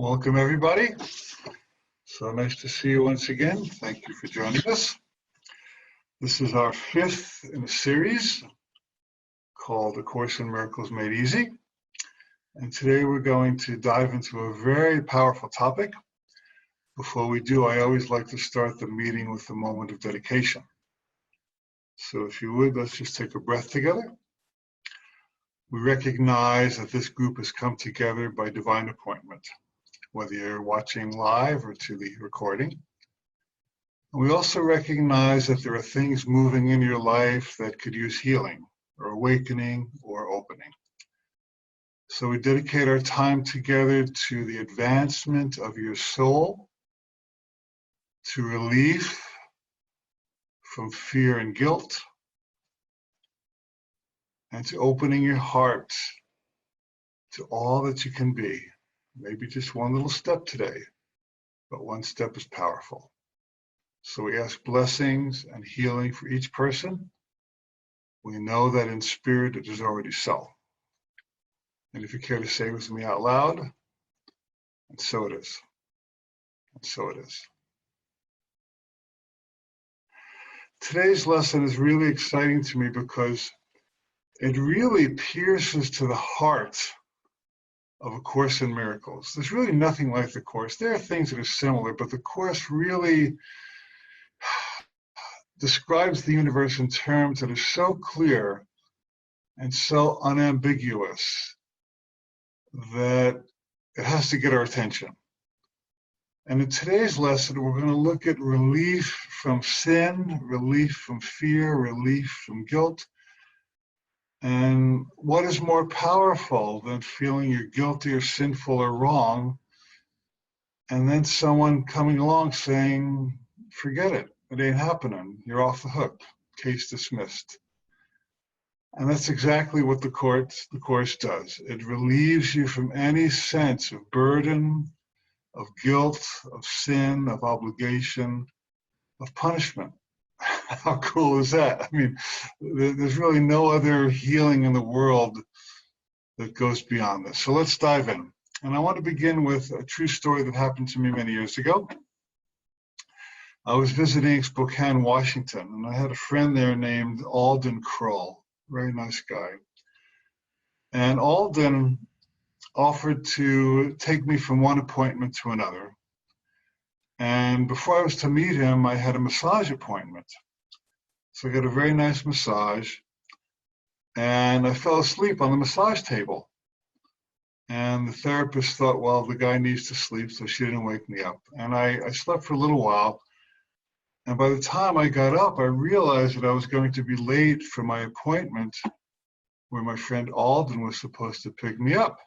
Welcome, everybody. So nice to see you once again. Thank you for joining us. This is our fifth in a series called A Course in Miracles Made Easy. And today we're going to dive into a very powerful topic. Before we do, I always like to start the meeting with a moment of dedication. So if you would, let's just take a breath together. We recognize that this group has come together by divine appointment, whether you're watching live or to the recording. And we also recognize that there are things moving in your life that could use healing or awakening or opening. So we dedicate our time together to the advancement of your soul, to relief from fear and guilt, and to opening your heart to all that you can be. Maybe just one little step today, but one step is powerful. So we ask blessings and healing for each person. We know that in spirit it is already so. And if you care to say with me out loud, and so it is. And so it is. Today's lesson is really exciting to me because it really pierces to the heart of A Course in Miracles. There's really nothing like the Course. There are things that are similar, but the Course really describes the universe in terms that are so clear and so unambiguous that it has to get our attention. And in today's lesson, we're going to look at relief from sin, relief from fear, relief from guilt. And what is more powerful than feeling you're guilty or sinful or wrong, and then someone coming along saying, forget it, it ain't happening, you're off the hook, case dismissed. And that's exactly what the Course does. It relieves you from any sense of burden, of guilt, of sin, of obligation, of punishment. How cool is that? I mean, there's really no other healing in the world that goes beyond this. So let's dive in. And I want to begin with a true story that happened to me many years ago. I was visiting Spokane, Washington, and I had a friend there named Alden Kroll, very nice guy. And Alden offered to take me from one appointment to another. And before I was to meet him, I had a massage appointment. So I got a very nice massage, and I fell asleep on the massage table. And the therapist thought, well, the guy needs to sleep, so she didn't wake me up. And I slept for a little while, and by the time I got up, I realized that I was going to be late for my appointment where my friend Alden was supposed to pick me up.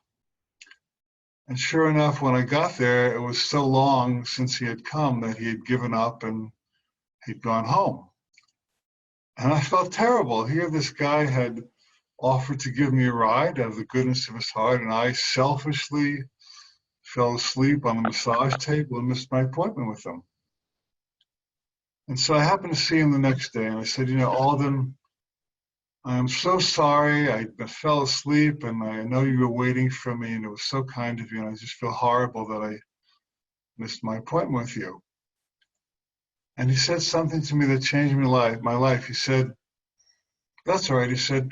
And sure enough, when I got there, it was so long since he had come that he had given up and he'd gone home. And I felt terrible. Here this guy had offered to give me a ride out of the goodness of his heart, and I selfishly fell asleep on the massage table and missed my appointment with him. And so I happened to see him the next day, and I said, Alden, I'm so sorry. I fell asleep, and I know you were waiting for me, and it was so kind of you, and I just feel horrible that I missed my appointment with you. And he said something to me that changed my life. He said, that's all right. He said,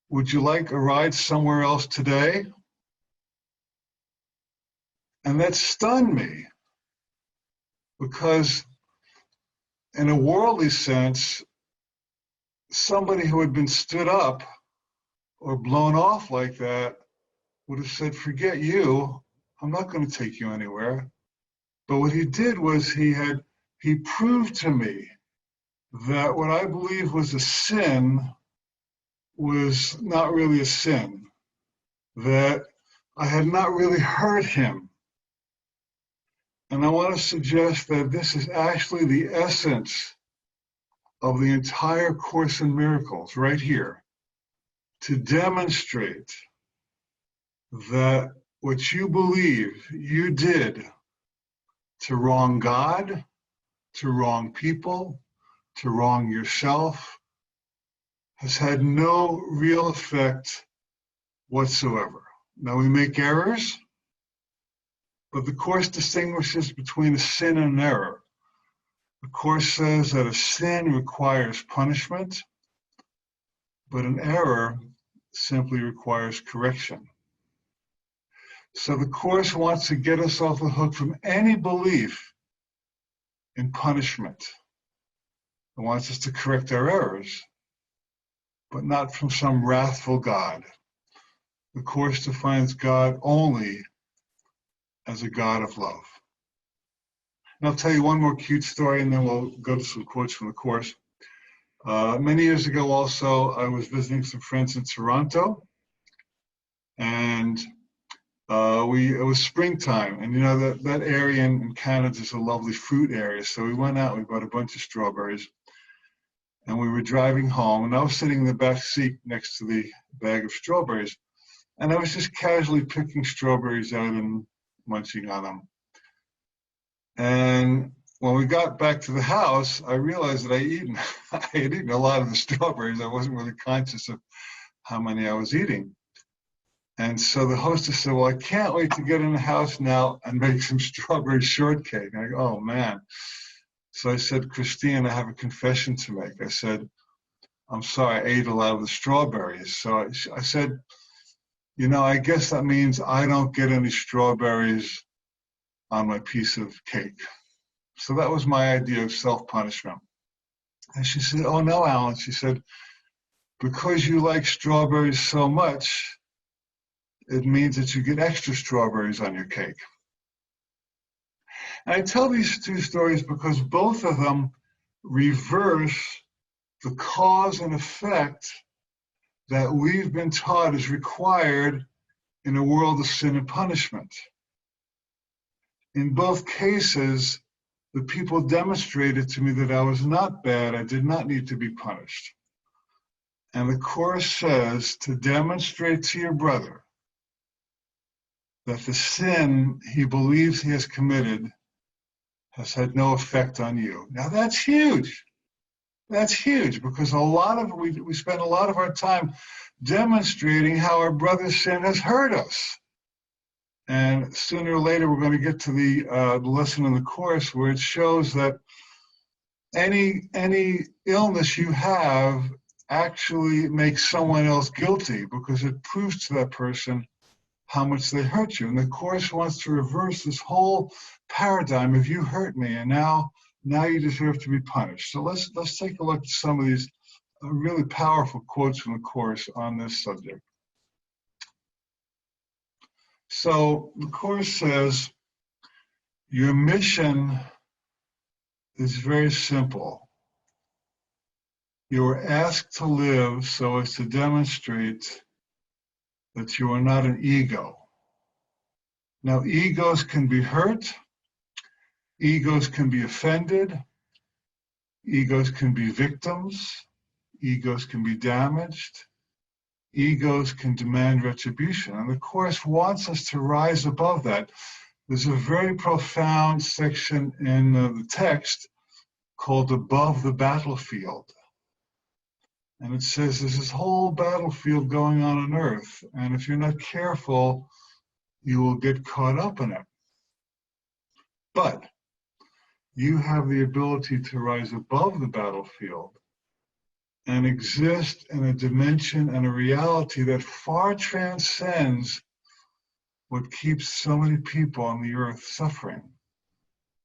would you like a ride somewhere else today? And that stunned me, because in a worldly sense, somebody who had been stood up or blown off like that would have said, forget you, I'm not going to take you anywhere. But what he did was he proved to me that what I believe was a sin was not really a sin, that I had not really hurt him. And I want to suggest that this is actually the essence of the entire Course in Miracles right here, to demonstrate that what you believe you did to wrong God, to wrong people, to wrong yourself, has had no real effect whatsoever. Now we make errors, But the Course distinguishes between a sin and an error. The Course says that a sin requires punishment, but an error simply requires correction. So the Course wants to get us off the hook from any belief in punishment. It wants us to correct our errors, but not from some wrathful God. The Course defines God only as a God of love. And I'll tell you one more cute story, and then we'll go to some quotes from the Course. Many years ago also, I was visiting some friends in Toronto, and it was springtime, and you know that area in Canada is a lovely fruit area, so we went out, we bought a bunch of strawberries, and we were driving home, and I was sitting in the back seat next to the bag of strawberries, and I was just casually picking strawberries out and munching on them. And when we got back to the house, I realized that I had eaten a lot of the strawberries. I wasn't really conscious of how many I was eating. And so the hostess said, well, I can't wait to get in the house now and make some strawberry shortcake. And I go, oh, man. So I said, Christine, I have a confession to make. I said, I'm sorry, I ate a lot of the strawberries. So I said, you know, I guess that means I don't get any strawberries on my piece of cake. So that was my idea of self-punishment. And she said, oh, no, Alan. She said, because you like strawberries so much, it means that you get extra strawberries on your cake. And I tell these two stories because both of them reverse the cause and effect that we've been taught is required in a world of sin and punishment. In both cases, the people demonstrated to me that I was not bad, I did not need to be punished. And the Course says to demonstrate to your brother that the sin he believes he has committed has had no effect on you. Now that's huge. That's huge, because we spend a lot of our time demonstrating how our brother's sin has hurt us. And sooner or later, we're going to get to the lesson in the Course where it shows that any illness you have actually makes someone else guilty, because it proves to that person how much they hurt you. And the Course wants to reverse this whole paradigm of you hurt me, and now you deserve to be punished. So let's take a look at some of these really powerful quotes from the Course on this subject. So the Course says, your mission is very simple. You are asked to live so as to demonstrate that you are not an ego. Now, egos can be hurt, egos can be offended, egos can be victims, egos can be damaged, egos can demand retribution. And the Course wants us to rise above that. There's a very profound section in the text called Above the Battlefield. And it says there's this whole battlefield going on earth, and if you're not careful, you will get caught up in it. But you have the ability to rise above the battlefield and exist in a dimension and a reality that far transcends what keeps so many people on the earth suffering.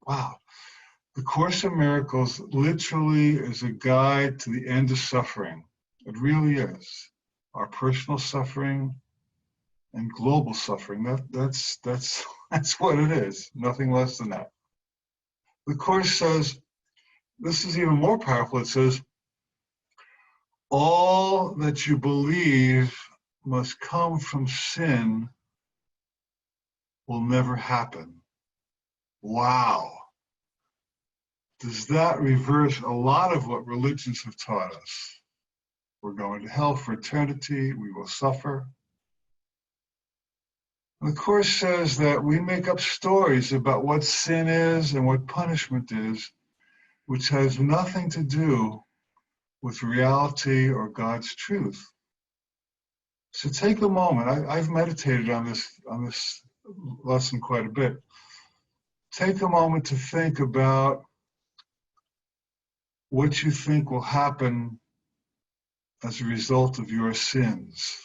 Wow. The Course in Miracles literally is a guide to the end of suffering. It really is. Our personal suffering and global suffering. That's what it is. Nothing less than that. The Course says, this is even more powerful. It says, all that you believe must come from sin will never happen. Wow. Does that reverse a lot of what religions have taught us? We're going to hell for eternity, we will suffer. And the Course says that we make up stories about what sin is and what punishment is, which has nothing to do with reality or God's truth. So take a moment. I've meditated on this lesson quite a bit. take a moment to think about what you think will happen as a result of your sins.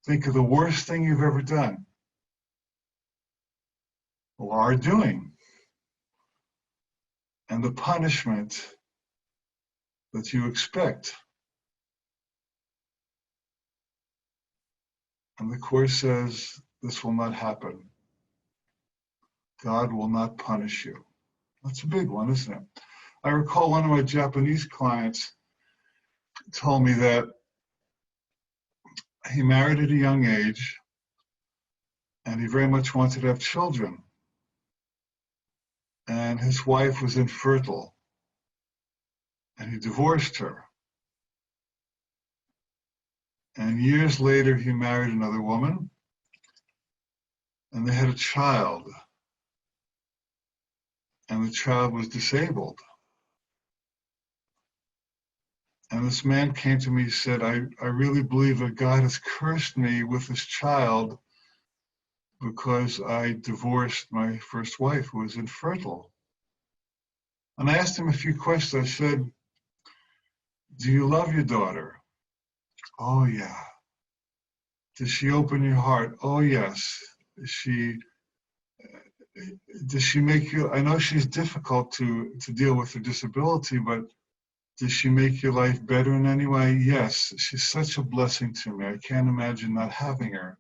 Think of the worst thing you've ever done or are doing, and the punishment that you expect. And the Course says this will not happen. God will not punish you. That's a big one, isn't it? I recall one of my Japanese clients told me that he married at a young age and he very much wanted to have children. And his wife was infertile. And he divorced her. And years later, he married another woman. And they had a child. And the child was disabled. And this man came to me and said, I really believe that God has cursed me with this child because I divorced my first wife who was infertile. And I asked him a few questions. I said, do you love your daughter? Oh, yeah. Does she open your heart? Oh, yes. Does she make you, I know she's difficult to deal with her disability, but does she make your life better in any way? Yes, she's such a blessing to me. I can't imagine not having her.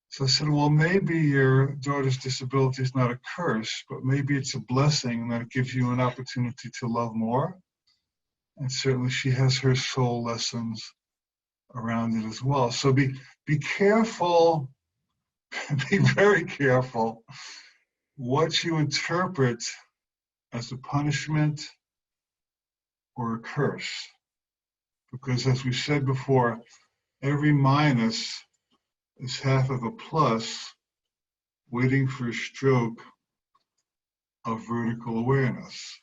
So I said, well, maybe your daughter's disability is not a curse, but maybe it's a blessing that it gives you an opportunity to love more. And certainly she has her soul lessons around it as well. So be careful, be very careful what you interpret as a punishment or a curse. Because as we said before, every minus is half of a plus waiting for a stroke of vertical awareness.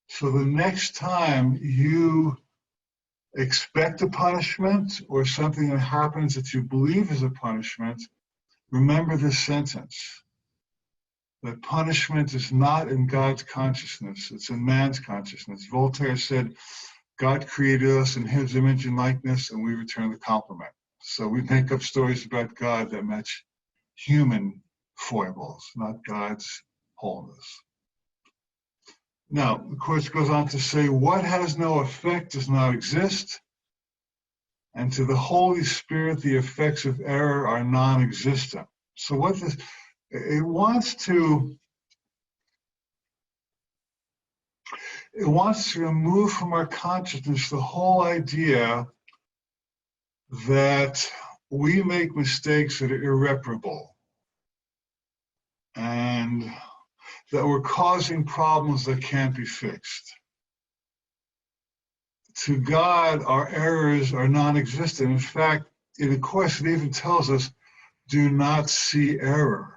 So the next time you expect a punishment or something that happens that you believe is a punishment, remember this sentence, that punishment is not in God's consciousness, it's in man's consciousness. Voltaire said, God created us in his image and likeness, and we return the compliment. So we make up stories about God that match human foibles, not God's wholeness. Now, the Course goes on to say, what has no effect does not exist, and to the Holy Spirit the effects of error are non-existent. So what this, it wants to remove from our consciousness the whole idea that we make mistakes that are irreparable and that we're causing problems that can't be fixed. To God, our errors are non-existent. In fact, in the Course, it even tells us, do not see error.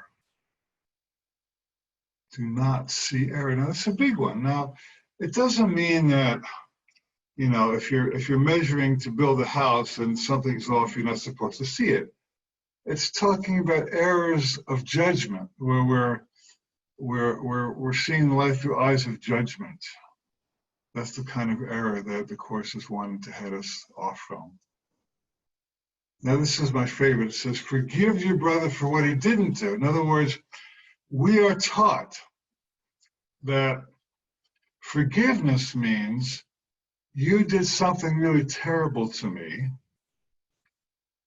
Do not see error. Now, that's a big one. Now, it doesn't mean that, you know, if you're measuring to build a house and something's off, you're not supposed to see it. It's talking about errors of judgment, where we're seeing life through eyes of judgment. That's the kind of error that the Course is wanting to head us off from. Now, this is my favorite. It says, forgive your brother for what he didn't do. In other words, we are taught that forgiveness means you did something really terrible to me,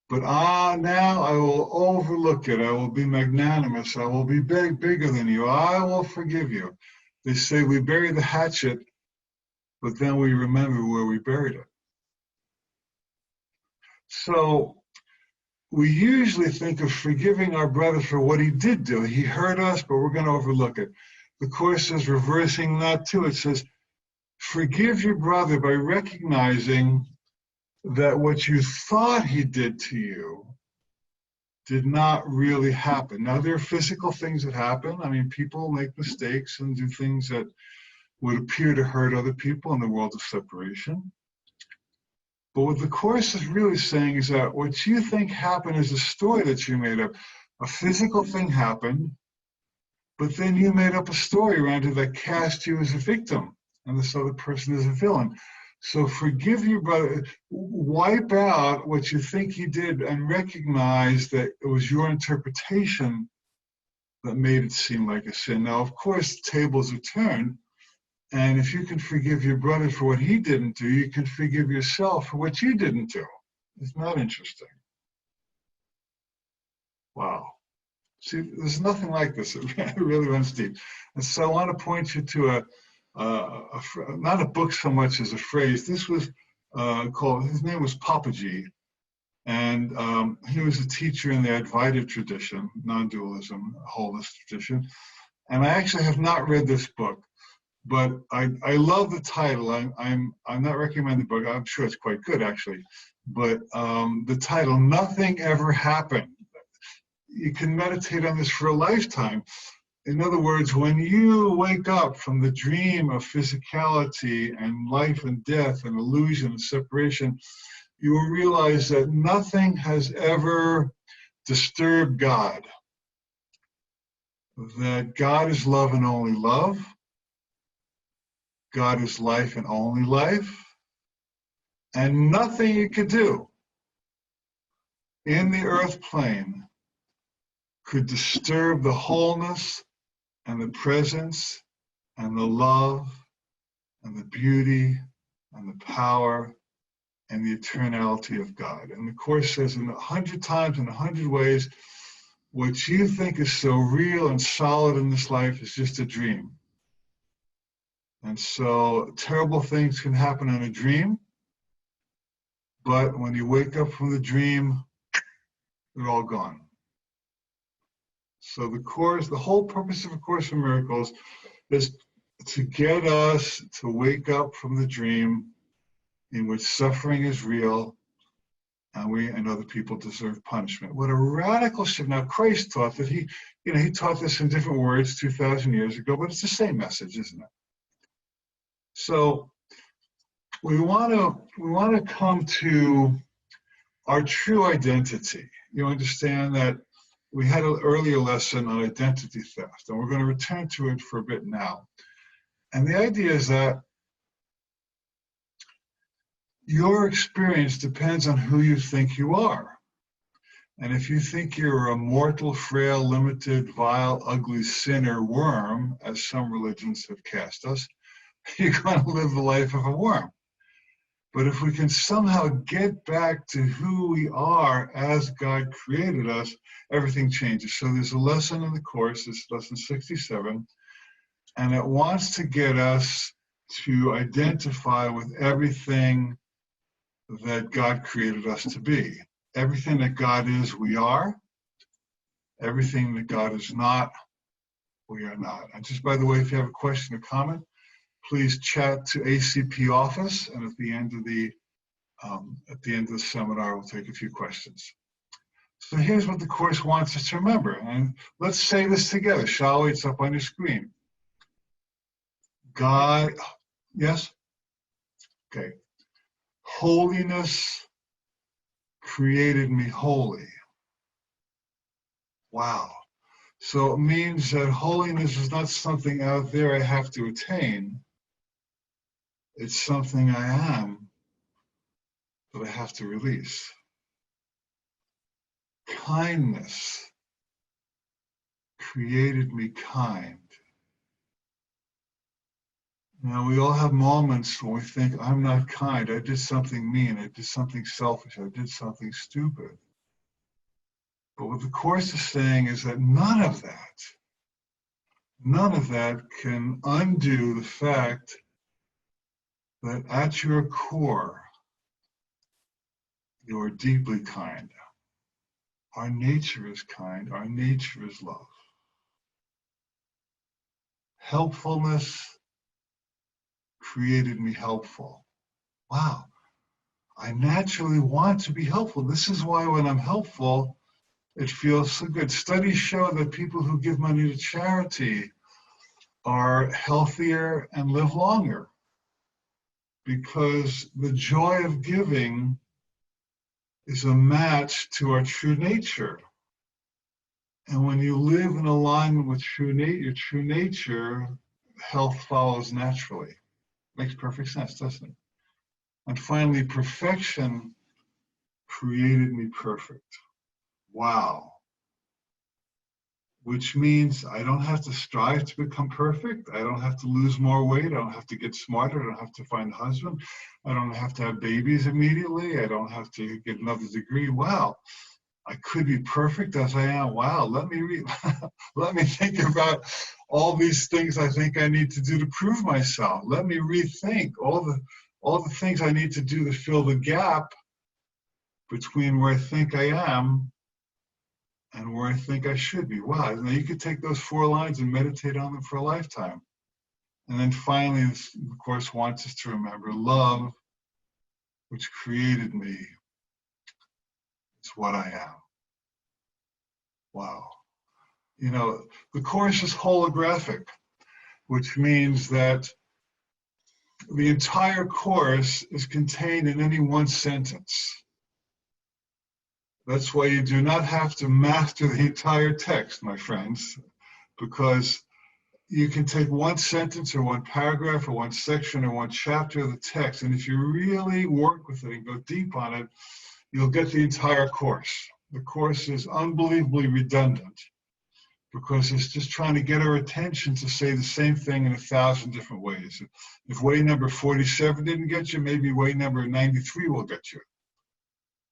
but now I will overlook it. I will be magnanimous. I will be bigger than you. I will forgive you. They say we bury the hatchet, but then we remember where we buried it. So we usually think of forgiving our brother for what he did do. He hurt us, but we're going to overlook it. The Course is reversing that too. It says, forgive your brother by recognizing that what you thought he did to you did not really happen. Now, there are physical things that happen. I mean, people make mistakes and do things that would appear to hurt other people in the world of separation. But what the Course is really saying is that what you think happened is a story that you made up. A physical thing happened, but then you made up a story around it that cast you as a victim and this other person as a villain. So forgive your brother, wipe out what you think he did and recognize that it was your interpretation that made it seem like a sin. Now, of course, tables are turned, and if you can forgive your brother for what he didn't do, you can forgive yourself for what you didn't do. Isn't that interesting? Wow. See, there's nothing like this. It really runs deep. And so I want to point you to not a book so much as a phrase. This was called, his name was Papaji, and he was a teacher in the Advaita tradition, non-dualism, Holiness tradition. And I actually have not read this book, but I love the title. I'm not recommending the book. I'm sure it's quite good, actually. But the title, Nothing Ever Happened. You can meditate on this for a lifetime. In other words, when you wake up from the dream of physicality and life and death and illusion and separation, you will realize that nothing has ever disturbed God. That God is love and only love. God is life and only life. And nothing you could do in the earth plane could disturb the wholeness and the presence and the love and the beauty and the power and the eternality of God. And the Course says in 100 times, in 100 ways, what you think is so real and solid in this life is just a dream. And so terrible things can happen in a dream, but when you wake up from the dream, they're all gone. So the Course, the whole purpose of A Course in Miracles is to get us to wake up from the dream in which suffering is real and we and other people deserve punishment. What a radical shift. Now, Christ taught that he taught this in different words 2,000 years ago, but it's the same message, isn't it? So we want to come to our true identity. You understand that we had an earlier lesson on identity theft, and we're going to return to it for a bit now. And the idea is that your experience depends on who you think you are. And if you think you're a mortal, frail, limited, vile, ugly sinner worm, as some religions have cast us, you're going to live the life of a worm. But if we can somehow get back to who we are as God created us, everything changes. So there's a lesson in the Course, it's lesson 67, and it wants to get us to identify with everything that God created us to be. Everything that God is, we are. Everything that God is not, we are not. And just by the way, if you have a question or comment, please chat to ACP office, and at the end of the seminar, we'll take a few questions. So here's what the Course wants us to remember, and let's say this together, shall we? It's up on your screen. God, yes? Okay. Holiness created me holy. Wow. So it means that holiness is not something out there I have to attain. It's something I am that I have to release. Kindness created me kind. Now, we all have moments when we think, I'm not kind, I did something mean, I did something selfish, I did something stupid. But what the Course is saying is that none of that can undo the fact that at your core, you are deeply kind. Our nature is kind, our nature is love. Helpfulness created me helpful. Wow, I naturally want to be helpful. This is why when I'm helpful, it feels so good. Studies show that people who give money to charity are healthier and live longer because the joy of giving is a match to our true nature. And when you live in alignment with your true nature, health follows naturally. Makes perfect sense, doesn't it? And finally, perfection created me perfect. Wow. Which means I don't have to strive to become perfect. I don't have to lose more weight. I don't have to get smarter. I don't have to find a husband. I don't have to have babies immediately. I don't have to get another degree. Wow. I could be perfect as I am. Wow. Let me let me think about all these things I think I need to do to prove myself. Let me rethink all the things I need to do to fill the gap between where I think I am and where I think I should be. Wow, now you could take those 4 lines and meditate on them for a lifetime. And then finally, this, of course, wants us to remember love, which created me, is what I am. Wow. You know, the Course is holographic, which means that the entire Course is contained in any one sentence. That's why you do not have to master the entire text, my friends, because you can take one sentence or one paragraph or one section or one chapter of the text, and if you really work with it and go deep on it, you'll get the entire Course. The Course is unbelievably redundant because it's just trying to get our attention to say the same thing in 1,000 different ways. If way number 47 didn't get you, maybe way number 93 will get you.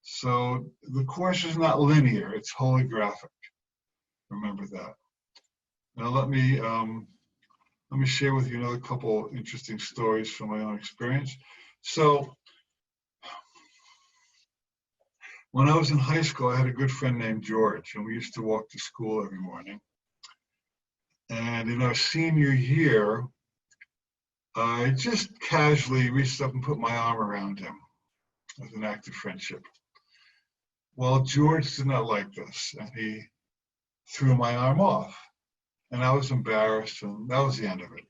So the Course is not linear, it's holographic. Remember that. Now let me share with you another couple interesting stories from my own experience. So when I was in high school, I had a good friend named George, and we used to walk to school every morning. And in our senior year, I just casually reached up and put my arm around him as an act of friendship. Well, George did not like this, and he threw my arm off. And I was embarrassed, and that was the end of it.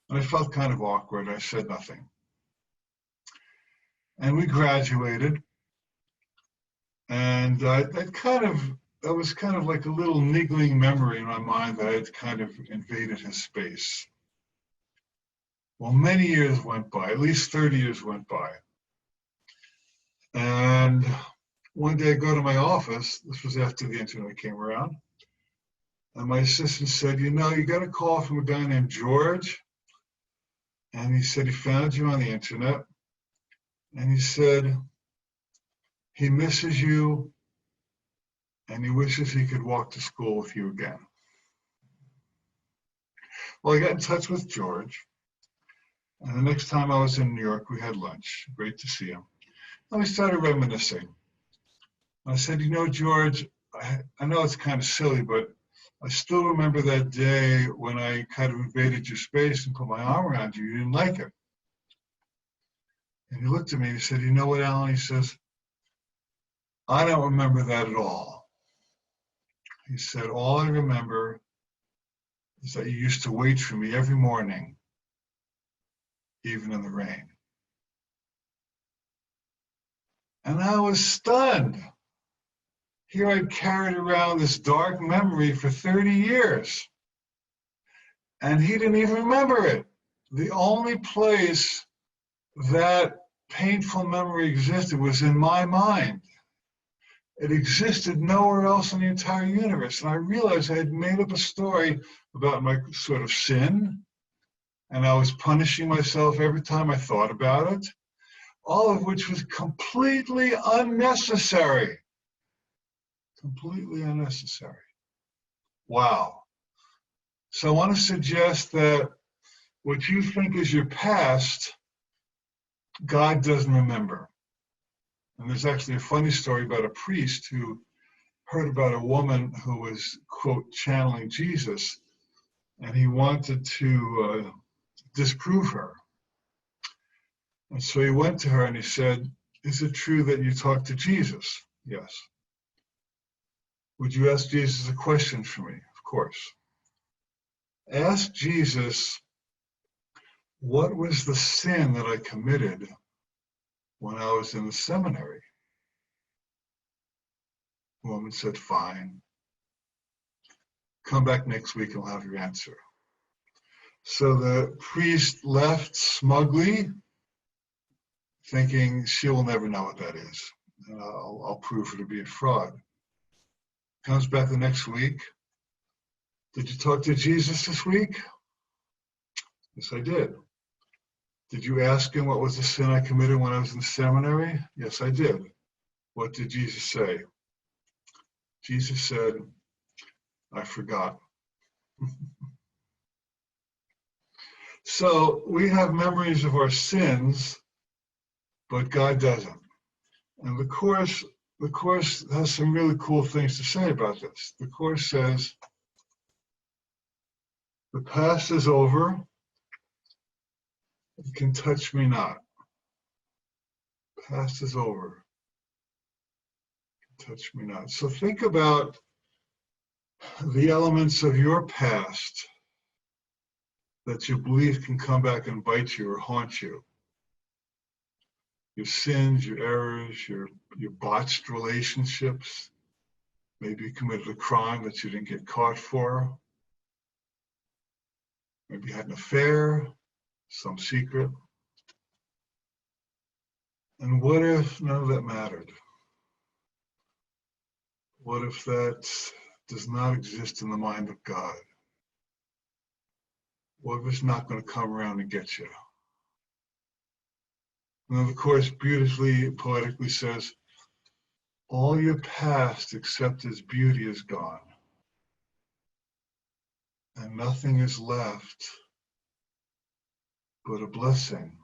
And I felt kind of awkward. I said nothing. And we graduated, and that was kind of like a little niggling memory in my mind that I had kind of invaded his space. Well, many years went by, at least 30 years went by. And one day I go to my office, this was after the internet came around, and my assistant said, you know, you got a call from a guy named George, and he said he found you on the internet, and he said he misses you, and he wishes he could walk to school with you again. Well, I got in touch with George, and the next time I was in New York, we had lunch. Great to see him. And we started reminiscing. I said, you know, George, I know it's kind of silly, but I still remember that day when I kind of invaded your space and put my arm around you. You didn't like it. And he looked at me and he said, you know what, Alan? He says, I don't remember that at all. He said, all I remember is that you used to wait for me every morning, even in the rain. And I was stunned. Here I'd carried around this dark memory for 30 years. And he didn't even remember it. The only place that painful memory existed was in my mind. It existed nowhere else in the entire universe. And I realized I had made up a story about my sort of sin, and I was punishing myself every time I thought about it, all of which was completely unnecessary. Completely unnecessary. Wow. So I want to suggest that what you think is your past, God doesn't remember. And there's actually a funny story about a priest who heard about a woman who was, quote, channeling Jesus, and he wanted to disprove her. And so he went to her and he said, is it true that you talked to Jesus? Yes. Would you ask Jesus a question for me? Of course. Ask Jesus, what was the sin that I committed when I was in the seminary? The woman said, fine. Come back next week and we'll have your answer. So the priest left smugly, thinking she will never know what that is. And I'll prove her to be a fraud. Comes back the next week. Did you talk to Jesus this week? Yes, I did. Did you ask him what was the sin I committed when I was in seminary? Yes, I did. What did Jesus say? Jesus said, I forgot. So we have memories of our sins, but God doesn't. And the Course has some really cool things to say about this. The Course says, the past is over, it can touch me not. Past is over, it can touch me not. So think about the elements of your past that you believe can come back and bite you or haunt you. Your sins, your errors, your botched relationships. Maybe you committed a crime that you didn't get caught for. Maybe you had an affair, some secret. And what if none of that mattered? What if that does not exist in the mind of God? What if it's not going to come around and get you? And then the Course beautifully, poetically says, all your past except its beauty is gone. And nothing is left but a blessing.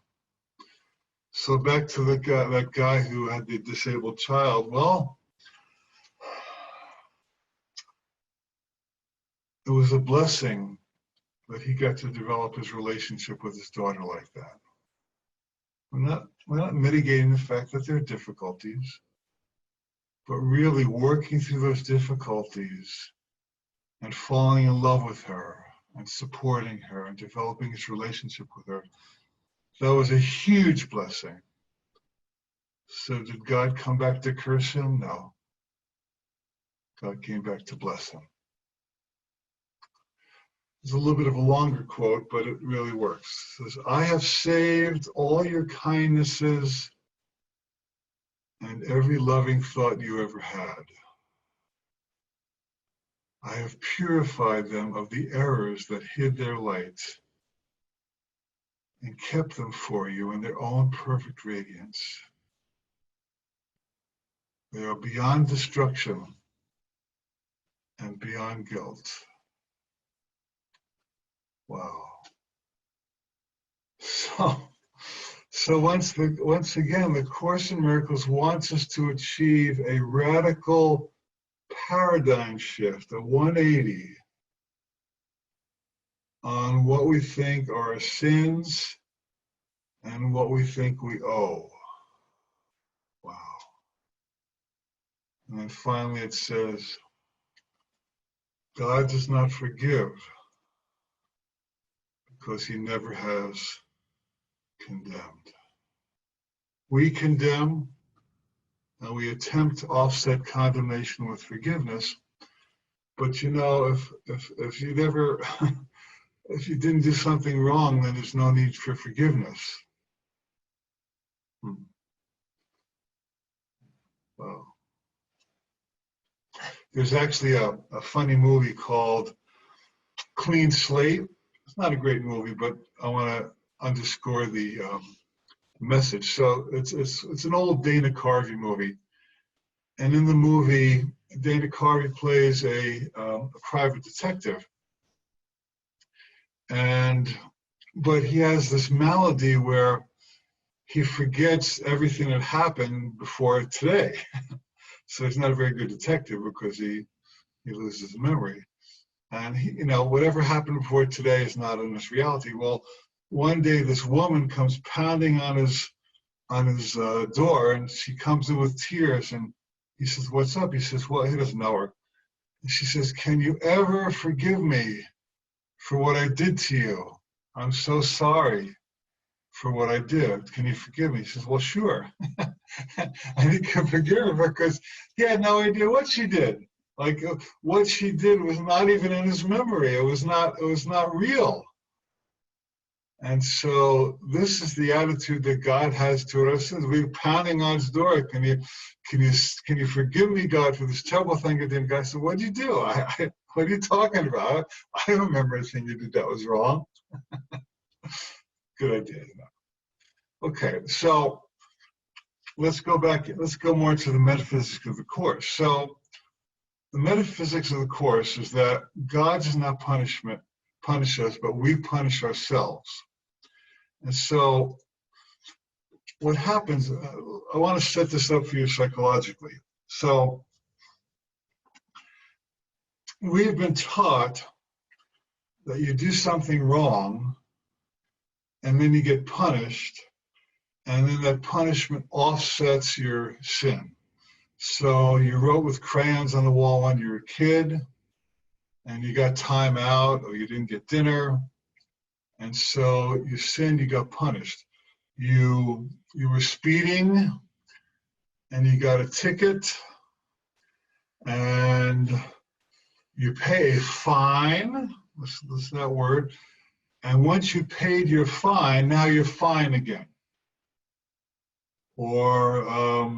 So back to that guy who had the disabled child. Well, it was a blessing that he got to develop his relationship with his daughter like that. We're not mitigating the fact that there are difficulties, but really working through those difficulties and falling in love with her and supporting her and developing his relationship with her. That was a huge blessing. So did God come back to curse him? No. God came back to bless him. It's a little bit of a longer quote, but it really works. It says, I have saved all your kindnesses and every loving thought you ever had. I have purified them of the errors that hid their light and kept them for you in their own perfect radiance. They are beyond destruction and beyond guilt. Wow. So once again, the Course in Miracles wants us to achieve a radical paradigm shift, a 180 on what we think are our sins and what we think we owe. Wow. And then finally it says, God does not forgive because he never has condemned. We condemn and we attempt to offset condemnation with forgiveness, but you know, if you never, if you didn't do something wrong, then there's no need for forgiveness. Wow. There's actually a funny movie called Clean Slate. It's not a great movie, but I want to underscore the message. So it's an old Dana Carvey movie, and in the movie, Dana Carvey plays a private detective, but he has this malady where he forgets everything that happened before today. So he's not a very good detective because he loses his memory. And whatever happened before today is not in his reality. Well, one day this woman comes pounding on his door, and she comes in with tears, and he says, "What's up?" He says, "Well," he doesn't know her. And she says, "Can you ever forgive me for what I did to you? I'm so sorry for what I did. Can you forgive me?" He says, "Well, sure." And he can forgive her because he had no idea what she did. Like what she did was not even in his memory. It was not real. And so this is the attitude that God has toward us. We're pounding on his door. Can you forgive me, God, for this terrible thing I did? And God said, what did you do? What are you talking about? I don't remember anything you did that was wrong. Good idea. Okay, so let's go back. Let's go more to the metaphysics of the Course. So the metaphysics of the Course is that God does not punish us, but we punish ourselves. And so what happens, I want to set this up for you psychologically. So we've been taught that you do something wrong and then you get punished, and then that punishment offsets your sin. So you wrote with crayons on the wall when you were a kid, and you got time out, or you didn't get dinner, and so you sinned, you got punished. You were speeding, and you got a ticket, and you pay a fine. Listen to that word. And once you paid your fine, now you're fine again. Or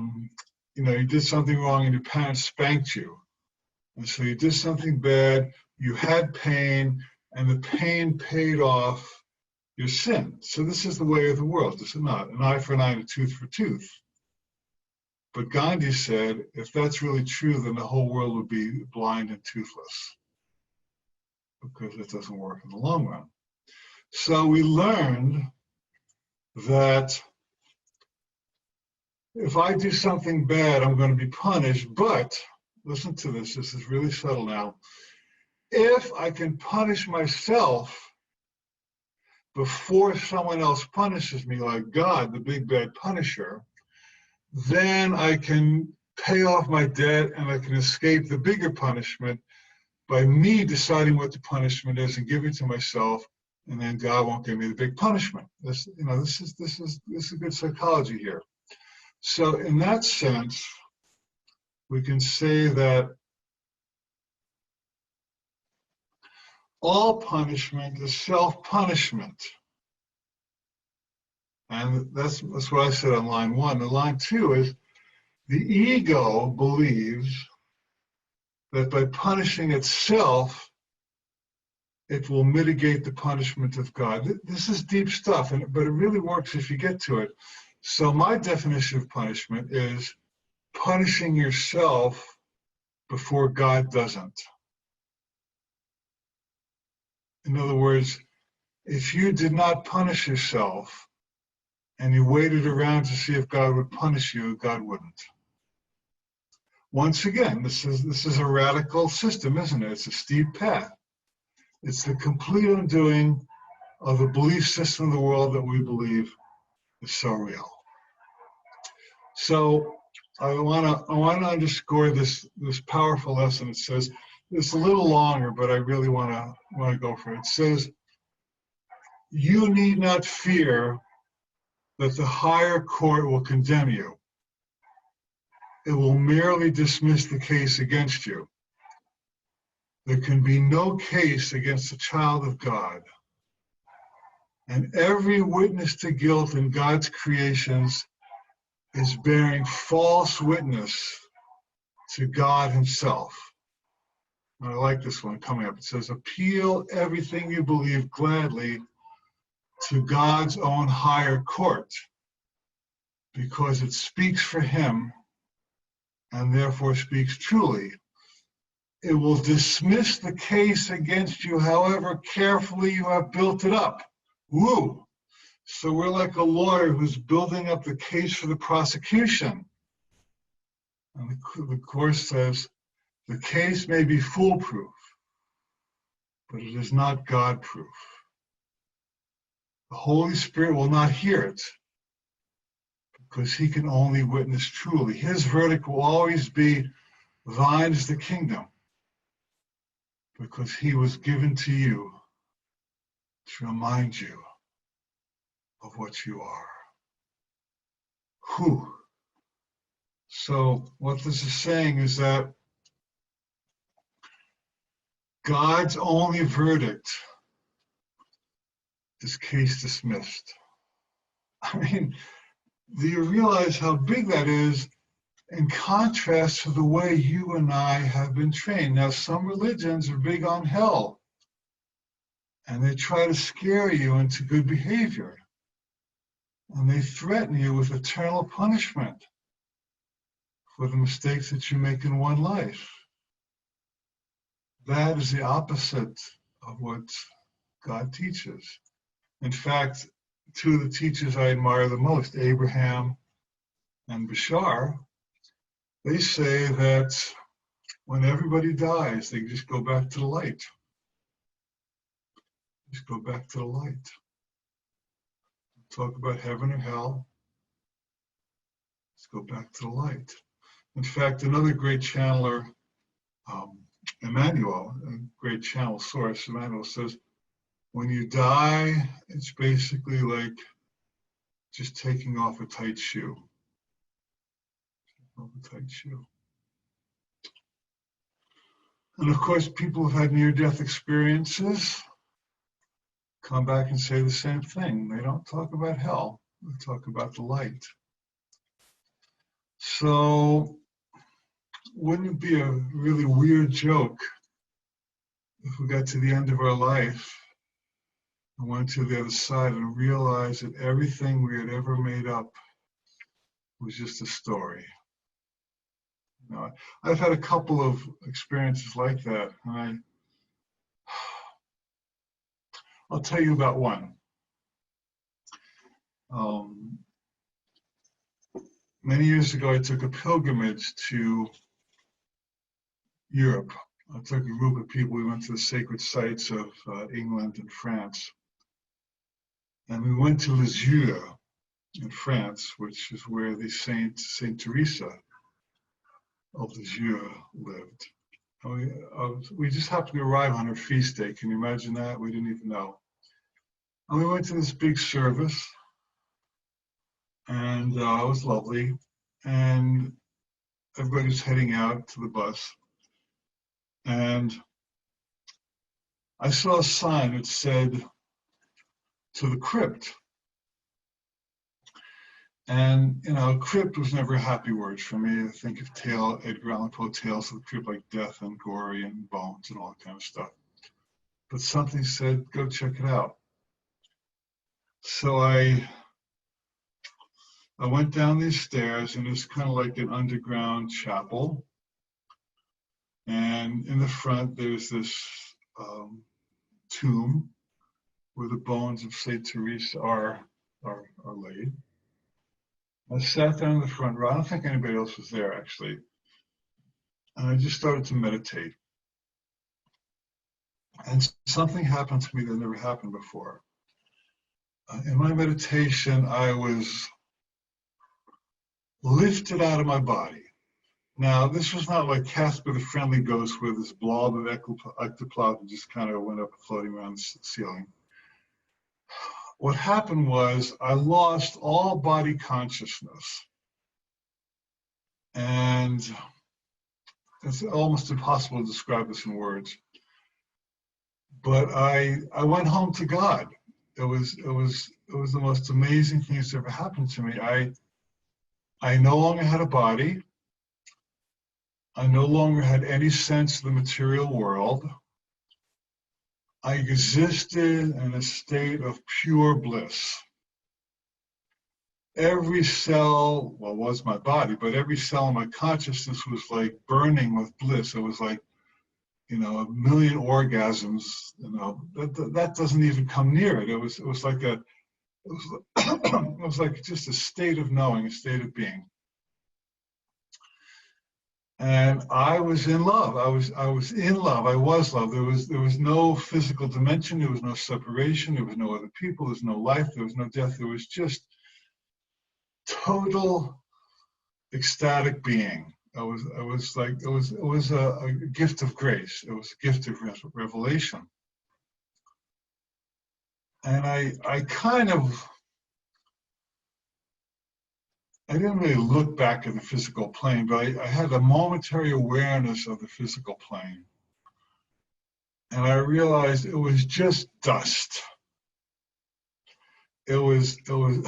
you did something wrong, and your parents spanked you, and so you did something bad. You had pain, and the pain paid off your sin. So this is the way of the world. This is not an eye for an eye and a tooth for tooth. But Gandhi said, if that's really true, then the whole world would be blind and toothless, because it doesn't work in the long run. So we learned that if I do something bad, I'm going to be punished. But listen to this. This is really subtle now. If I can punish myself before someone else punishes me, like God, the big bad punisher, then I can pay off my debt and I can escape the bigger punishment by me deciding what the punishment is and giving it to myself, and then God won't give me the big punishment. This is good psychology here. So in that sense, we can say that all punishment is self-punishment. And that's what I said on line 1. And line 2 is the ego believes that by punishing itself, it will mitigate the punishment of God. This is deep stuff, but it really works if you get to it. So my definition of punishment is punishing yourself before God doesn't. In other words, if you did not punish yourself and you waited around to see if God would punish you, God wouldn't. Once again, this is a radical system, isn't it? It's a steep path. It's the complete undoing of the belief system of the world that we believe is so real. So I want to underscore this powerful lesson. It says, it's a little longer, but I really want to go for it. It says, you need not fear that the higher court will condemn you. It will merely dismiss the case against you. There can be no case against a child of God. And every witness to guilt in God's creations is bearing false witness to God himself. And I like this one coming up. It says, appeal everything you believe gladly to God's own higher court, because it speaks for him and therefore speaks truly. It will dismiss the case against you, however carefully you have built it up. Woo! So we're like a lawyer who's building up the case for the prosecution. And the Course says, the case may be foolproof, but it is not God-proof. The Holy Spirit will not hear it, because he can only witness truly. His verdict will always be, thine is the kingdom, because he was given to you to remind you of what you are. Whew. So what this is saying is that God's only verdict is case dismissed. I mean, do you realize how big that is in contrast to the way you and I have been trained? Now, some religions are big on hell, and they try to scare you into good behavior, and they threaten you with eternal punishment for the mistakes that you make in one life. That is the opposite of what God teaches. In fact, two of the teachers I admire the most, Abraham and Bashar, they say that when everybody dies, they just go back to the light. Just go back to the light. Talk about heaven or hell. Let's go back to the light. In fact, another great channeler, Emmanuel, a great channel source, Emmanuel says, when you die, it's basically like just taking off a tight shoe. Off a tight shoe. And of course, people who've had near-death experiences come back and say the same thing. They don't talk about hell, they talk about the light. So, wouldn't it be a really weird joke if we got to the end of our life and went to the other side and realized that everything we had ever made up was just a story? You know, I've had a couple of experiences like that, and I'll tell you about one. Many years ago, I took a pilgrimage to Europe. I took a group of people. We went to the sacred sites of England and France. And we went to Lisieux in France, which is where the Saint Teresa of Lisieux lived. And we just happened to arrive on her feast day. Can you imagine that? We didn't even know. And we went to this big service, and it was lovely. And everybody was heading out to the bus. And I saw a sign that said, "To the crypt." And, you know, crypt was never a happy word for me. I think of Edgar Allan Poe tales of the crypt like death and gory and bones and all that kind of stuff. But something said, go check it out. So I went down these stairs, and it's kind of like an underground chapel. And in the front, there's this tomb where the bones of Saint Teresa are laid. I sat down in the front row. I don't think anybody else was there, actually. And I just started to meditate. And something happened to me that never happened before. In my meditation, I was lifted out of my body. Now, this was not like Casper the Friendly Ghost, where this blob of ectoplasm just kind of went up floating around the ceiling. What happened was I lost all body consciousness. And it's almost impossible to describe this in words. But I went home to God. It was the most amazing thing that's ever happened to me. I no longer had a body. I no longer had any sense of the material world. I existed in a state of pure bliss. Every cell, well, was my body, but every cell in my consciousness was like burning with bliss. It was like, you know, a million orgasms. You know, that doesn't even come near it. It was like it was like just a state of knowing, a state of being. And I was in love. I was in love. I was love. There was no physical dimension. There was no separation. There was no other people. There was no life. There was no death. There was just total ecstatic being. It was a gift of grace. It was a gift of revelation. And I didn't really look back at the physical plane, but I had a momentary awareness of the physical plane. And I realized it was just dust. It was it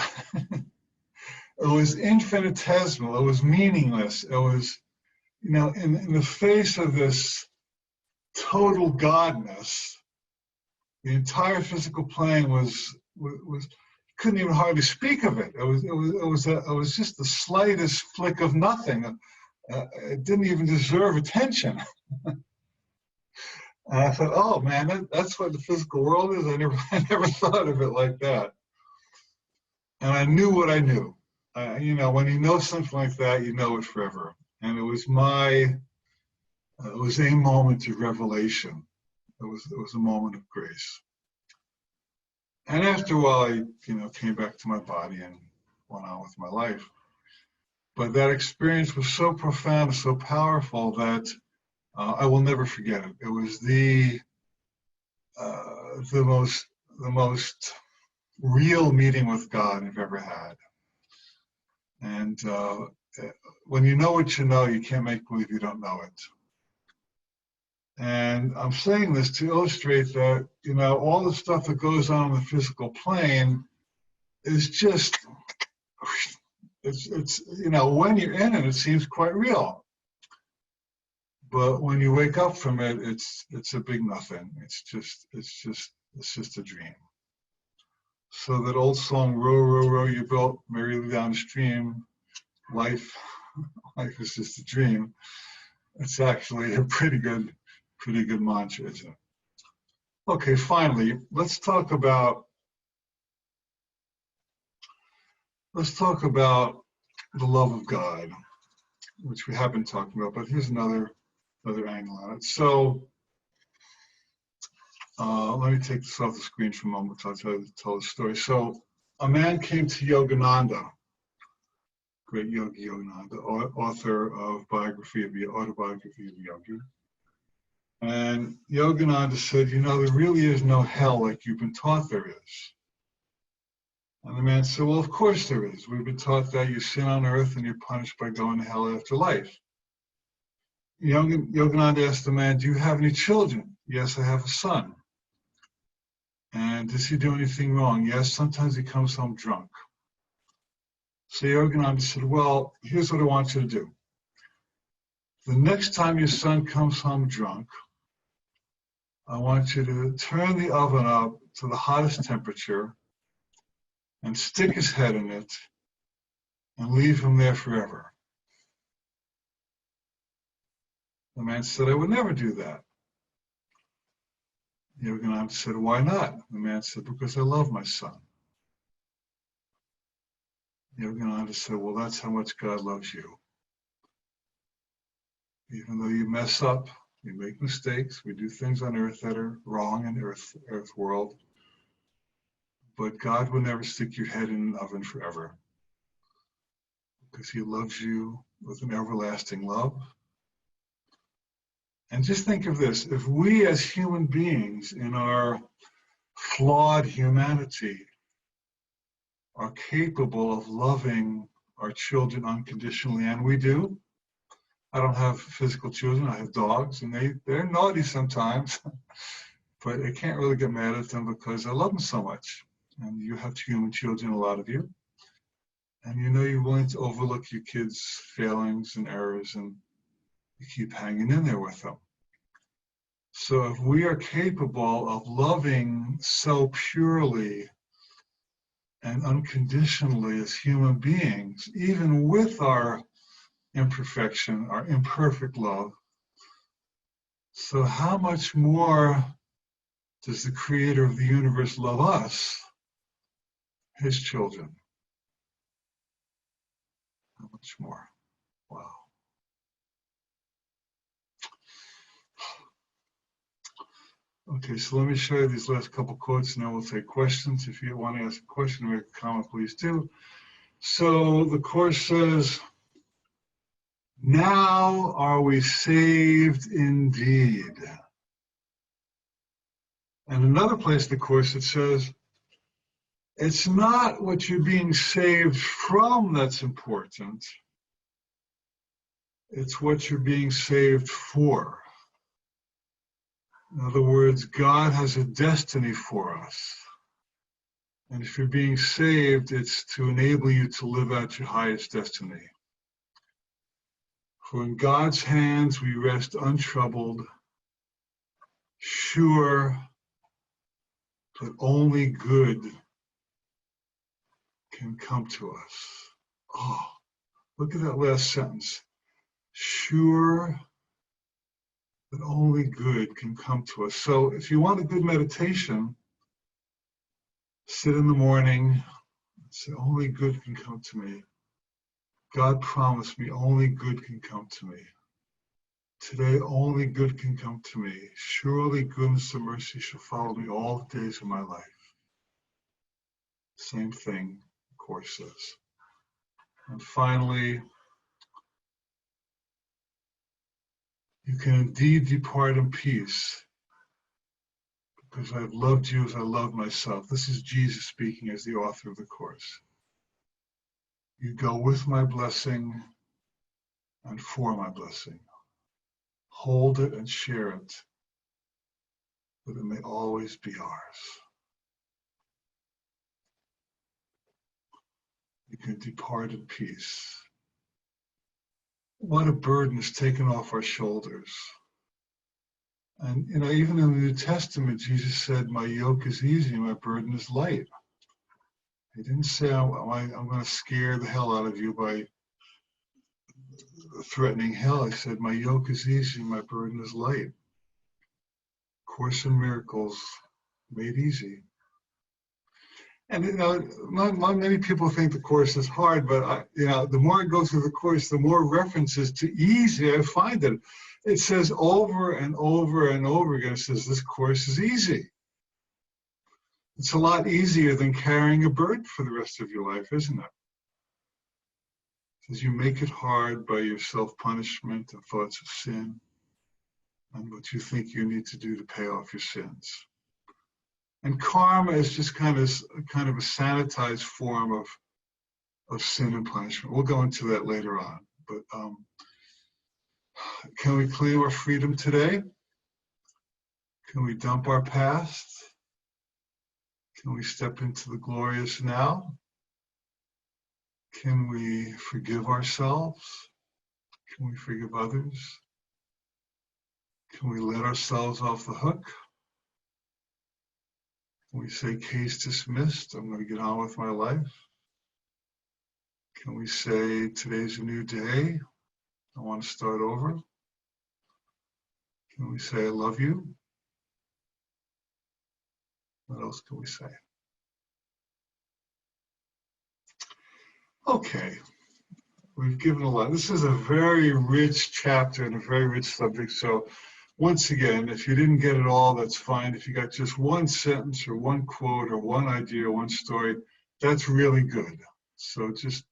was infinitesimal. It was meaningless. It was, in the face of this total godness, the entire physical plane was couldn't even hardly speak of it. It was just the slightest flick of nothing. It didn't even deserve attention. And I thought, oh man, that's what the physical world is. I never thought of it like that. And I knew what I knew. When you know something like that, you know it forever. And it was a moment of revelation. It was a moment of grace. And after a while, I came back to my body and went on with my life. But that experience was so profound and so powerful that I will never forget it. It was the most real meeting with God I've ever had. And when you know what you know, you can't make believe you don't know it. And I'm saying this to illustrate that, all the stuff that goes on in the physical plane is just, it's when you're in it, it seems quite real. But when you wake up from it, it's a big nothing. It's just a dream. So that old song, row, row, row your boat merrily down the stream, life is just a dream. It's actually a pretty good mantra, isn't it? Okay, finally, let's talk about the love of God, which we have been talking about, but here's another angle on it. So let me take this off the screen for a moment to tell the story. So a man came to Yogananda, great yogi Yogananda, author of autobiography of Yogi. And Yogananda said, there really is no hell like you've been taught there is. And the man said, well, of course there is. We've been taught that you sin on earth and you're punished by going to hell after life. Yogananda asked the man, do you have any children? Yes, I have a son. And does he do anything wrong? Yes, sometimes he comes home drunk. So Yogananda said, well, here's what I want you to do. The next time your son comes home drunk, I want you to turn the oven up to the hottest temperature and stick his head in it and leave him there forever. The man said, I would never do that. Yogananda said, why not? The man said, because I love my son. Yogananda said, well, that's how much God loves you. Even though you mess up, you make mistakes, we do things on earth that are wrong in earth world, but God will never stick your head in an oven forever because he loves you with an everlasting love. And just think of this, if we as human beings in our flawed humanity are capable of loving our children unconditionally, and we do. I don't have physical children, I have dogs, and they're naughty sometimes, but I can't really get mad at them because I love them so much. And you have human children, a lot of you, and you're willing to overlook your kids' failings and errors, and you keep hanging in there with them. So if we are capable of loving so purely and unconditionally as human beings, even with our imperfection, our imperfect love, so how much more does the creator of the universe love us, his children? How much more? Wow. Okay, so let me show you these last couple quotes and then we'll take questions. If you want to ask a question or make a comment, please do. So the Course says, now are we saved indeed. And another place in the Course it says, it's not what you're being saved from that's important, it's what you're being saved for. In other words, God has a destiny for us. And if you're being saved, it's to enable you to live out your highest destiny. For in God's hands we rest untroubled, sure that only good can come to us. Oh, look at that last sentence. Sure that only good can come to us. So if you want a good meditation, sit in the morning and say, only good can come to me. God promised me only good can come to me. Today, only good can come to me. Surely goodness and mercy shall follow me all the days of my life. Same thing, the Course says. And finally, you can indeed depart in peace because I've loved you as I love myself. This is Jesus speaking as the author of the Course. You go with my blessing and for my blessing. Hold it and share it, that it may always be ours. You can depart in peace. What a burden is taken off our shoulders. And, even in the New Testament, Jesus said, my yoke is easy, my burden is light. He didn't say, I'm going to scare the hell out of you by threatening hell. He said, my yoke is easy, my burden is light. Course in Miracles made easy. And, not many people think the Course is hard, but, the more I go through the Course, the more references to easy I find it. It says over and over and over again, it says this Course is easy. It's a lot easier than carrying a burden for the rest of your life, isn't it? It says you make it hard by your self-punishment and thoughts of sin and what you think you need to do to pay off your sins. And karma is just kind of a sanitized form of sin and punishment. We'll go into that later on. But can we claim our freedom today? Can we dump our past? Can we step into the glorious now? Can we forgive ourselves? Can we forgive others? Can we let ourselves off the hook? Can we say, case dismissed, I'm going to get on with my life? Can we say, today's a new day, I want to start over? Can we say, I love you? What else can we say? Okay, we've given a lot. This is a very rich chapter and a very rich subject. So once again, if you didn't get it all, that's fine. If you got just one sentence or one quote or one idea or one story, that's really good. So just,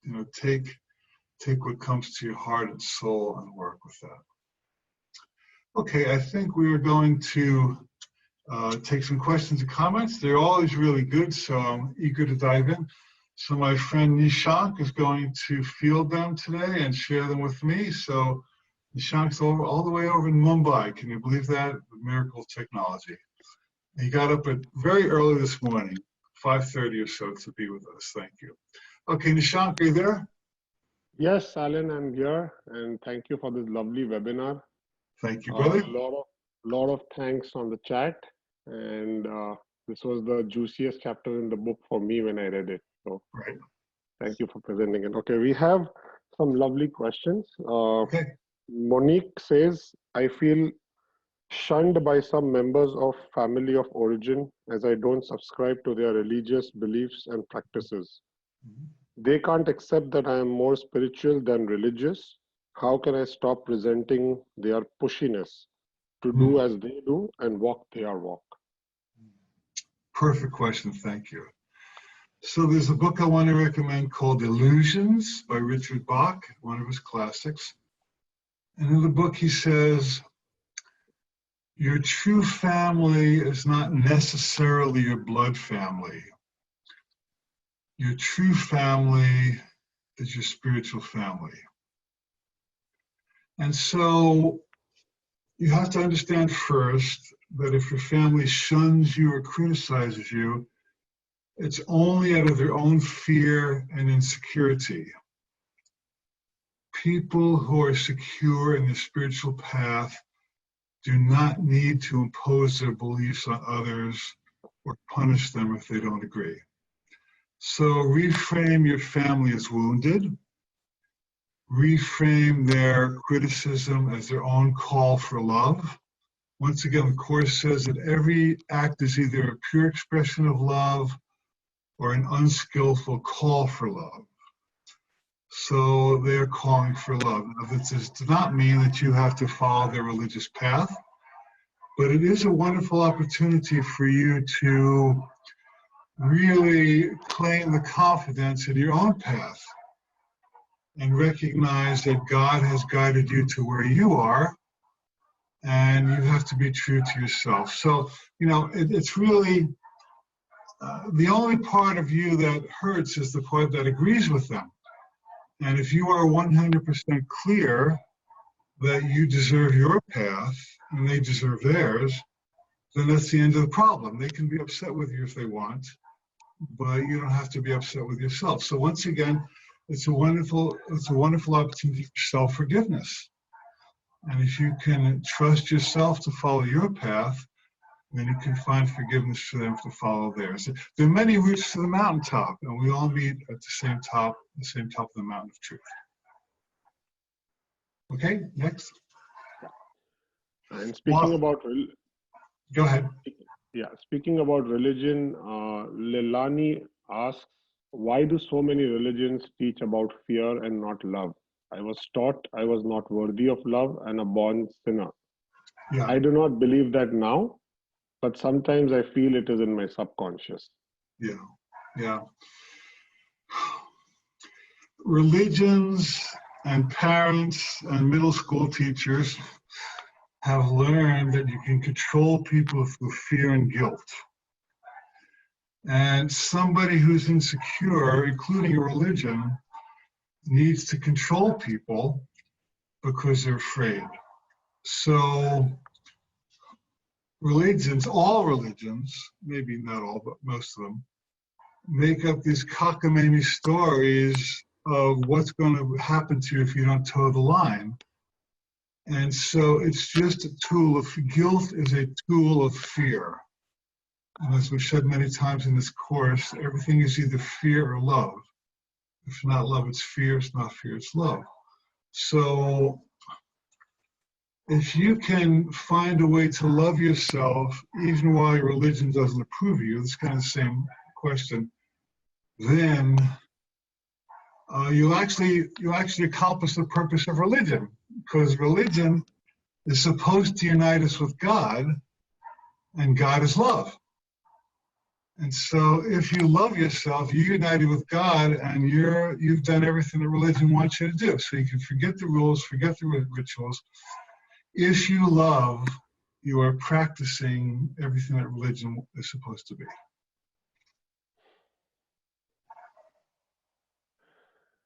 take what comes to your heart and soul and work with that. Okay, I think we are going to take some questions and comments. They're always really good, so I'm eager to dive in. So my friend Nishank is going to field them today and share them with me. So Nishank's all the way over in Mumbai. Can you believe that? With miracle technology. He got up at very early this morning, 5:30 or so, to be with us. Thank you. Okay, Nishank, are you there? Yes, Alan, I'm here, and thank you for this lovely webinar. Thank you, brother. Lot of thanks on the chat, and this was the juiciest chapter in the book for me when I read it. So, right. Thank you for presenting it. Okay, we have some lovely questions. Okay. Monique says, I feel shunned by some members of family of origin as I don't subscribe to their religious beliefs and practices. They can't accept that I am more spiritual than religious. How can I stop resenting their pushiness to do as they do and walk their walk? Perfect question, thank you. So there's a book I want to recommend called Illusions by Richard Bach, one of his classics. And in the book he says, your true family is not necessarily your blood family. Your true family is your spiritual family. And so, you have to understand first that if your family shuns you or criticizes you, it's only out of their own fear and insecurity. People who are secure in the spiritual path do not need to impose their beliefs on others or punish them if they don't agree. So reframe your family as wounded. Reframe their criticism as their own call for love. Once again, the Course says that every act is either a pure expression of love or an unskillful call for love. So they are calling for love. Now, this does not mean that you have to follow their religious path, but it is a wonderful opportunity for you to really claim the confidence in your own path and recognize that God has guided you to where you are, and you have to be true to yourself. So, it's really the only part of you that hurts is the part that agrees with them. And if you are 100% clear that you deserve your path and they deserve theirs, then that's the end of the problem. They can be upset with you if they want, but you don't have to be upset with yourself. So once again, it's a wonderful opportunity for self-forgiveness. And if you can trust yourself to follow your path, then you can find forgiveness for them to follow theirs. There are many routes to the mountaintop, and we all meet at the same top of the mountain of truth. Okay, next. And speaking about go ahead. Yeah, speaking about religion, Lilani asks, why do so many religions teach about fear and not love? I was taught I was not worthy of love and a born sinner. Yeah. I do not believe that now, but sometimes I feel it is in my subconscious. Yeah. Religions and parents and middle school teachers have learned that you can control people through fear and guilt. And somebody who's insecure, including a religion, needs to control people because they're afraid. So religions, all religions, maybe not all, but most of them, make up these cockamamie stories of what's going to happen to you if you don't toe the line. And so it's just a tool of, guilt is a tool of fear. And as we've said many times in this course, everything is either fear or love. If not love, it's fear. If not fear, it's love. So if you can find a way to love yourself, even while your religion doesn't approve of you, it's kind of the same question, then you actually accomplish the purpose of religion, because religion is supposed to unite us with God, and God is love. And so if you love yourself, you're united with God, and you've done everything that religion wants you to do. So you can forget the rules, forget the rituals. If you love, you are practicing everything that religion is supposed to be.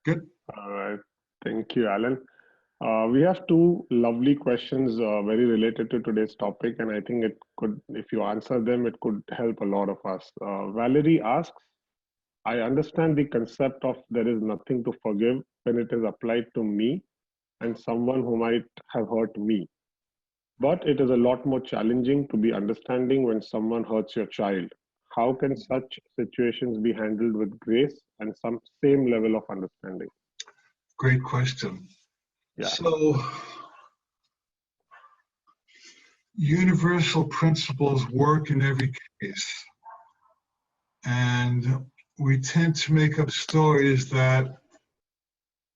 Good. All right. Thank you, Alan. We have two lovely questions very related to today's topic, and I think it could, if you answer them, it could help a lot of us. Valerie asks, I understand the concept of there is nothing to forgive when it is applied to me and someone who might have hurt me. But it is a lot more challenging to be understanding when someone hurts your child. How can such situations be handled with grace and some same level of understanding? Great question. Yeah. So, universal principles work in every case. And we tend to make up stories that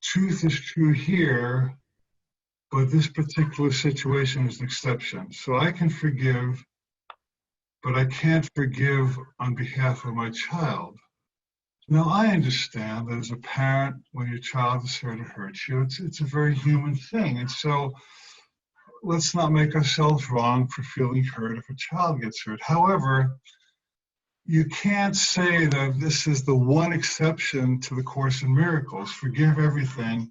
truth is true here, but this particular situation is an exception. So I can forgive, but I can't forgive on behalf of my child. Now, I understand that as a parent, when your child is hurt or hurts you, it's a very human thing. And so let's not make ourselves wrong for feeling hurt if a child gets hurt. However, you can't say that this is the one exception to the Course in Miracles, forgive everything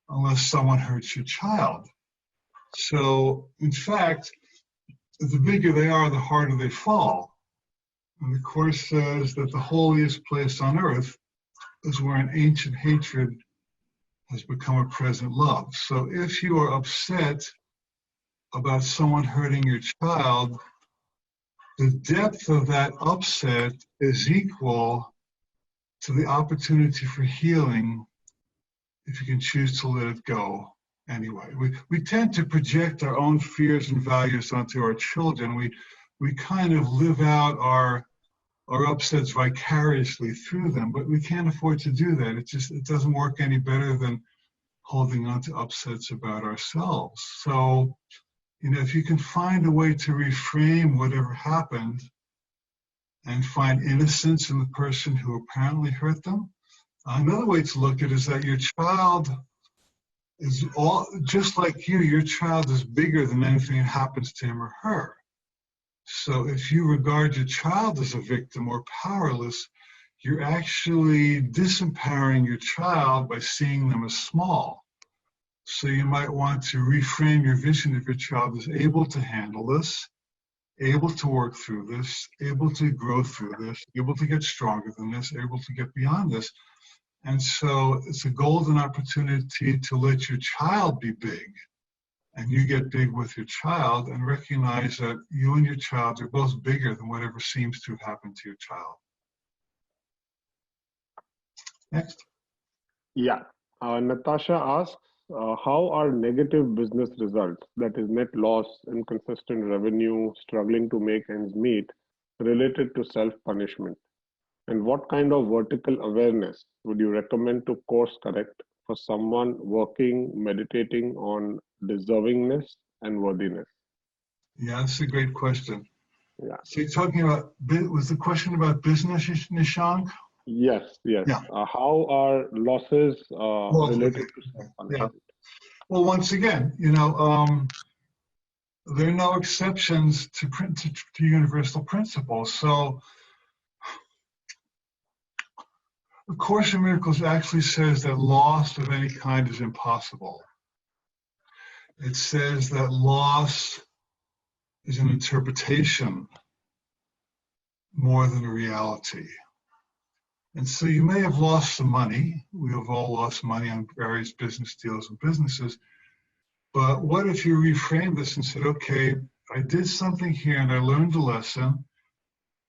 unless someone hurts your child. So, in fact, the bigger they are, the harder they fall. And the Course says that the holiest place on earth is where an ancient hatred has become a present love. So if you are upset about someone hurting your child, the depth of that upset is equal to the opportunity for healing if you can choose to let it go anyway. We tend to project our own fears and values onto our children. We kind of live out our upsets vicariously through them, but we can't afford to do that. It doesn't work any better than holding on to upsets about ourselves. So, if you can find a way to reframe whatever happened and find innocence in the person who apparently hurt them. Another way to look at it is that your child is just like you, your child is bigger than anything that happens to him or her. So if you regard your child as a victim or powerless, you're actually disempowering your child by seeing them as small. So you might want to reframe your vision if your child is able to handle this, able to work through this, able to grow through this, able to get stronger than this, able to get beyond this. And so it's a golden opportunity to let your child be big, and you get big with your child, and recognize that you and your child are both bigger than whatever seems to have happened to your child. Next. Yeah. Natasha asks, how are negative business results, that is net loss, inconsistent revenue, struggling to make ends meet, related to self-punishment? And what kind of vertical awareness would you recommend to course correct for someone working, meditating on deservingness and worthiness? Yeah, that's a great question. Yeah. So you're talking about, was the question about business, Nishank? Yes. Yeah. How are losses related to self-punishment? Yeah. Well, once again, there are no exceptions to universal principles. So the Course in Miracles actually says that loss of any kind is impossible. It says that loss is an interpretation more than a reality. And so you may have lost some money. We have all lost money on various business deals and businesses. But what if you reframe this and said, okay, I did something here and I learned a lesson.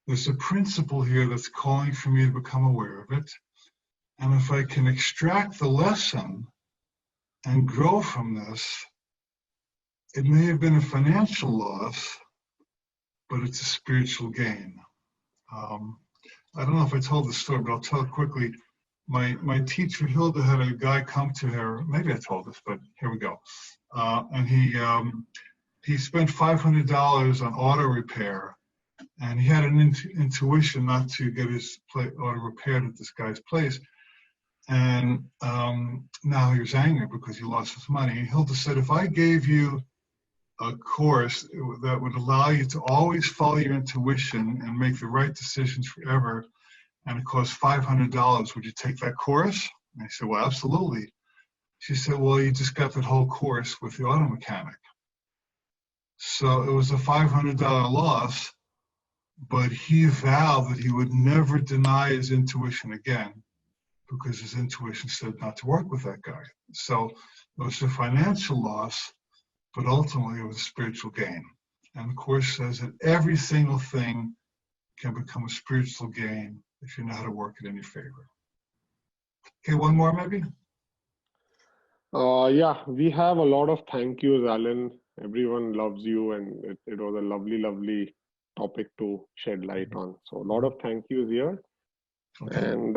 There's a principle here that's calling for me to become aware of it. And if I can extract the lesson and grow from this, it may have been a financial loss, but it's a spiritual gain. I don't know if I told the story, but I'll tell it quickly. My teacher, Hilda, had a guy come to her. Maybe I told this, but here we go. And he spent $500 on auto repair, and he had an intuition not to get his auto repaired at this guy's place. And now he was angry because he lost his money. And Hilda said, if I gave you a course that would allow you to always follow your intuition and make the right decisions forever, and it cost $500, would you take that course? And I said, well, absolutely. She said, well, you just got that whole course with the auto mechanic. So it was a $500 loss, but he vowed that he would never deny his intuition again because his intuition said not to work with that guy. So it was a financial loss, but ultimately it was a spiritual gain. And the Course says that every single thing can become a spiritual gain if you know how to work it in your favor. Okay, one more maybe? Yeah, we have a lot of thank yous, Alan. Everyone loves you, and it was a lovely, lovely topic to shed light on. So a lot of thank yous here. Okay. And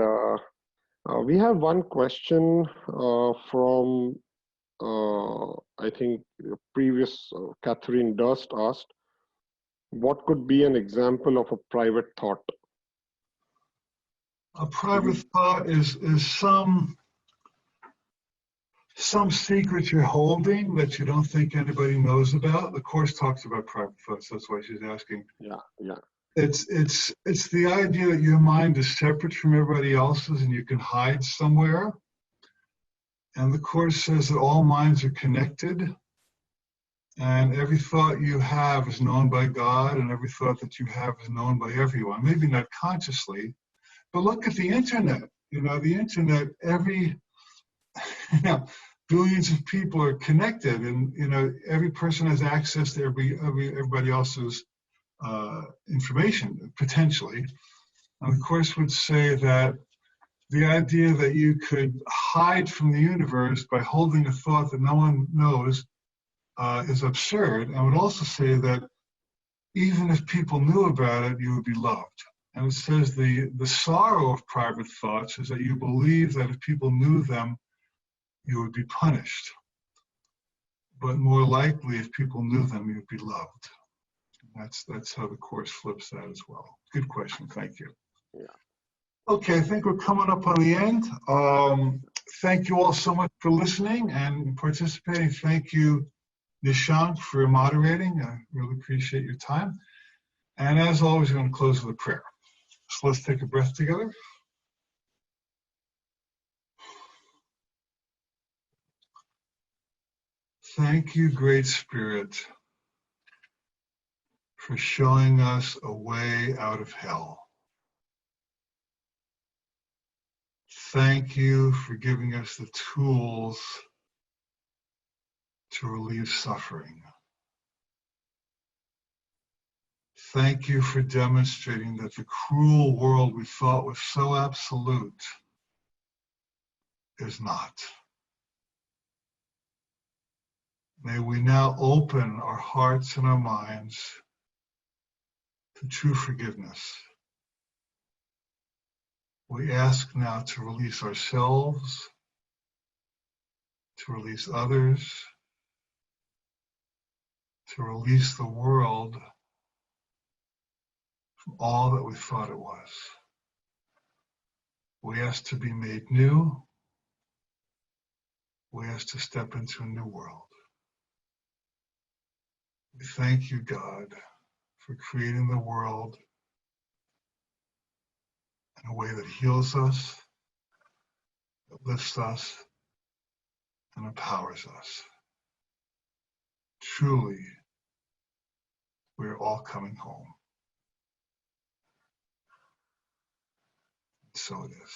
we have one question from, I think, previous Catherine Durst asked, what could be an example of a private thought? A private thought is some secret you're holding that you don't think anybody knows about. The Course talks about private thoughts. That's why she's asking. Yeah. It's the idea that your mind is separate from everybody else's and you can hide somewhere. And the Course says that all minds are connected. And every thought you have is known by God, and every thought that you have is known by everyone. Maybe not consciously, but look at the internet. The internet, billions of people are connected, and every person has access to everybody else's information potentially. And the Course would say that the idea that you could hide from the universe by holding a thought that no one knows is absurd. I would also say that even if people knew about it, you would be loved. And it says the sorrow of private thoughts is that you believe that if people knew them, you would be punished. But more likely, if people knew them, you'd be loved. That's how the Course flips that as well. Good question. Thank you. Yeah. Okay, I think we're coming up on the end. Thank you all so much for listening and participating. Thank you, Nishank, for moderating. I really appreciate your time. And as always, we're going to close with a prayer. So let's take a breath together. Thank you, Great Spirit, for showing us a way out of hell. Thank you for giving us the tools to relieve suffering. Thank you for demonstrating that the cruel world we thought was so absolute is not. May we now open our hearts and our minds to true forgiveness. We ask now to release ourselves, to release others, to release the world from all that we thought it was. We ask to be made new. We ask to step into a new world. We thank you, God, for creating the world in a way that heals us, that lifts us, and empowers us. Truly, we are all coming home. So it is.